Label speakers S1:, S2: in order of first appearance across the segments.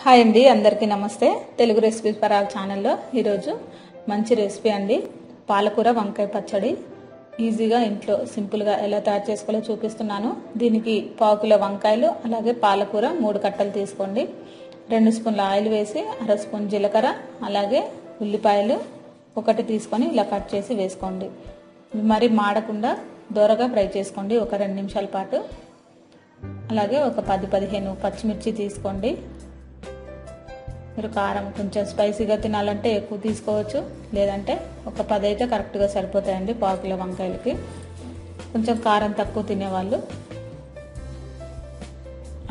S1: Hi అండి, అందరికీ నమస్తే. తెలుగు రెసిపీస్ ఫర్ ఆల్ ఛానల్లో ఈరోజు మంచి రెసిపీ అండి, పాలకూర వంకాయ పచ్చడి. ఈజీగా ఇంట్లో సింపుల్గా ఎలా తయారు చేసుకోవాలో చూపిస్తున్నాను. దీనికి పావు కిలో వంకాయలు, అలాగే పాలకూర 3 కట్టలు తీసుకోండి. 2 స్పూన్ల ఆయిల్ వేసి 1/2 స్పూన్ జీలకర్ర, అలాగే ఉల్లిపాయలు 1 తీసుకొని ఇలా కట్ చేసి వేసుకోండి. మరి మాడకుండా దోరగా ఫ్రై చేసుకోండి ఒక 2 నిమిషాల పాటు. అలాగే ఒక 10-15 పచ్చిమిర్చి తీసుకోండి. మీరు కారం కొంచెం స్పైసీగా తినాలంటే ఎక్కువ తీసుకోవచ్చు, లేదంటే ఒక 10 అయితే కరెక్ట్గా సరిపోతాయండి పావు కిలో వంకాయలకి. కొంచెం కారం తక్కువ తినేవాళ్ళు.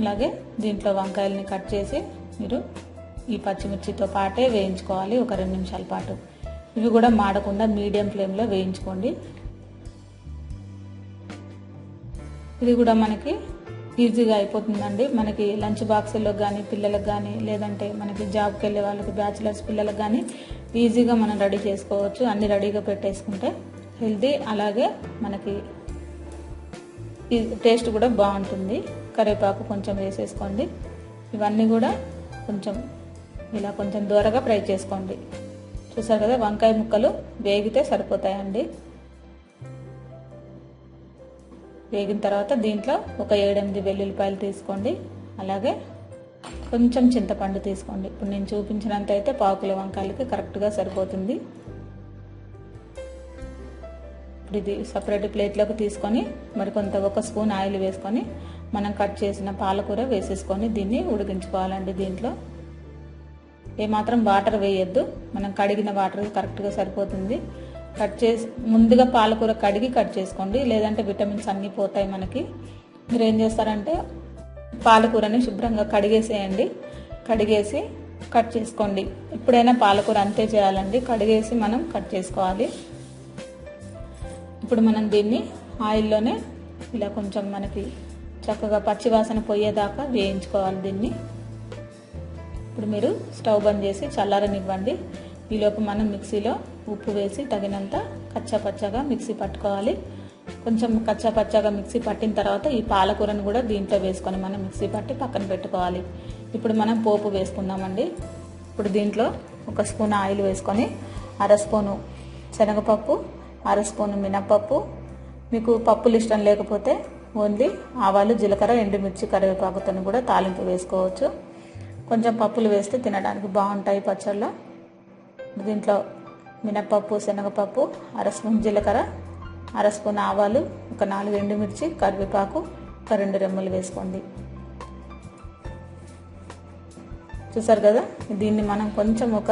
S1: అలాగే దీంట్లో వంకాయలని కట్ చేసి మీరు ఈ పచ్చిమిర్చితో పాటే వేయించుకోవాలి ఒక 2 నిమిషాల పాటు. ఇవి కూడా మాడకుండా మీడియం ఫ్లేమ్లో వేయించుకోండి. ఇది కూడా మనకి ఈజీగా అయిపోతుందండి. మనకి లంచ్ బాక్సుల్లో కానీ, పిల్లలకు కానీ, లేదంటే మనకి జాబ్కి వెళ్ళే వాళ్ళకి, బ్యాచిలర్స్ పిల్లలకు కానీ ఈజీగా మనం రెడీ చేసుకోవచ్చు. అన్ని రెడీగా పెట్టేసుకుంటే హెల్తీ, అలాగే మనకి టేస్ట్ కూడా బాగుంటుంది. కరివేపాకు కొంచెం వేసేసుకోండి. ఇవన్నీ కూడా కొంచెం ఇలా కొంచెం దూరగా ఫ్రై చేసుకోండి. చూసారు కదా, వంకాయ ముక్కలు వేగితే సరిపోతాయండి. వేగిన తర్వాత దీంట్లో ఒక 7-8 వెల్లుల్లిపాయలు తీసుకోండి. అలాగే కొంచెం చింతపండు తీసుకోండి. ఇప్పుడు నేను చూపించినంత అయితే పావు కిలో వంకాయలకి కరెక్ట్గా సరిపోతుంది. ఇప్పుడు ఇది సపరేట్ ప్లేట్లోకి తీసుకొని మరికొంత 1 స్పూన్ ఆయిల్ వేసుకొని మనం కట్ చేసిన పాలకూర వేసేసుకొని దీన్ని ఉడికించుకోవాలండి. దీంట్లో ఏమాత్రం వాటర్ వేయొద్దు, మనం కడిగిన వాటర్ కరెక్ట్గా సరిపోతుంది. కట్ చేసి ముందుగా పాలకూర కడిగి కట్ చేసుకోండి, లేదంటే విటమిన్స్ అన్నీ పోతాయి మనకి. మీరు ఏం చేస్తారంటే పాలకూరని శుభ్రంగా కడిగేసేయండి. కడిగేసి కట్ చేసుకోండి. ఎప్పుడైనా పాలకూర అంతే చేయాలండి, కడిగేసి మనం కట్ చేసుకోవాలి. ఇప్పుడు మనం దీన్ని ఆయిల్లోనే ఇలా కొంచెం మనకి చక్కగా పచ్చివాసన పోయేదాకా వేయించుకోవాలి దీన్ని. ఇప్పుడు మీరు స్టవ్ బంద్ చేసి చల్లారనివ్వండి. ఈలోపు మనం మిక్సీలో ఉప్పు వేసి తగినంత కచ్చాపచ్చాగా మిక్సీ పట్టుకోవాలి. కొంచెం కచ్చాపచ్చాగా మిక్సీ పట్టిన తర్వాత ఈ పాలకూరను కూడా దీంట్లో వేసుకొని మనం మిక్సీ పట్టి పక్కన పెట్టుకోవాలి. ఇప్పుడు మనం పోపు వేసుకుందామండి. ఇప్పుడు దీంట్లో 1 స్పూన్ ఆయిల్ వేసుకొని 1/2 స్పూను శనగపప్పు, 1/2 స్పూను మినప్పప్పు, మీకు పప్పులు ఇష్టం లేకపోతే ఓన్లీ ఆవాలు, జీలకర్ర, ఎండుమిర్చి, కరివేపాకుతో కూడా తాలింపు వేసుకోవచ్చు. కొంచెం పప్పులు వేస్తే తినడానికి బాగుంటాయి పచ్చళ్ళలో. దీంట్లో మినప్పప్పు, శనగపప్పు, 1/2 స్పూన్ జీలకర్ర, 1/2 స్పూన్ ఆవాలు, ఒక 4 ఎండుమిర్చి, కరివేపాకు, ఒక 2 రెమ్మలు వేసుకోండి. చూసారు కదా, దీన్ని మనం కొంచెం ఒక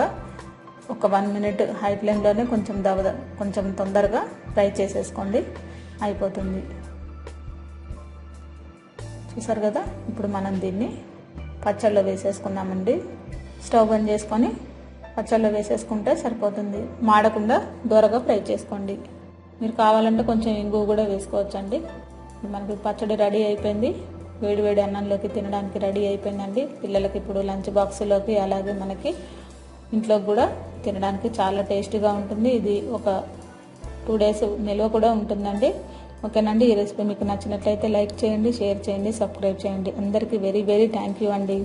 S1: 1 మినిట్ హై ఫ్లేమ్లోనే కొంచెం తొందరగా ఫ్రై చేసేసుకోండి, అయిపోతుంది. చూసారు కదా, ఇప్పుడు మనం దీన్ని పచ్చళ్ళలో వేసేసుకుందామండి. స్టవ్ బంద్ చేసుకొని పచ్చళ్ళలో వేసేసుకుంటే సరిపోతుంది. మాడకుండా దూరగా ఫ్రై చేసుకోండి. మీరు కావాలంటే కొంచెం ఇంగువ కూడా వేసుకోవచ్చండి. మనకి పచ్చడి రెడీ అయిపోయింది. వేడి వేడి అన్నంలోకి తినడానికి రెడీ అయిపోయిందండి. పిల్లలకి ఇప్పుడు లంచ్ బాక్స్లోకి, అలాగే మనకి ఇంట్లోకి కూడా తినడానికి చాలా టేస్టీగా ఉంటుంది. ఇది ఒక 2 డేస్ నిల్వ కూడా ఉంటుందండి. ఓకేనండి, ఈ రెసిపీ మీకు నచ్చినట్లయితే లైక్ చేయండి, షేర్ చేయండి, సబ్స్క్రైబ్ చేయండి. అందరికీ వెరీ వెరీ థ్యాంక్ యూ అండి.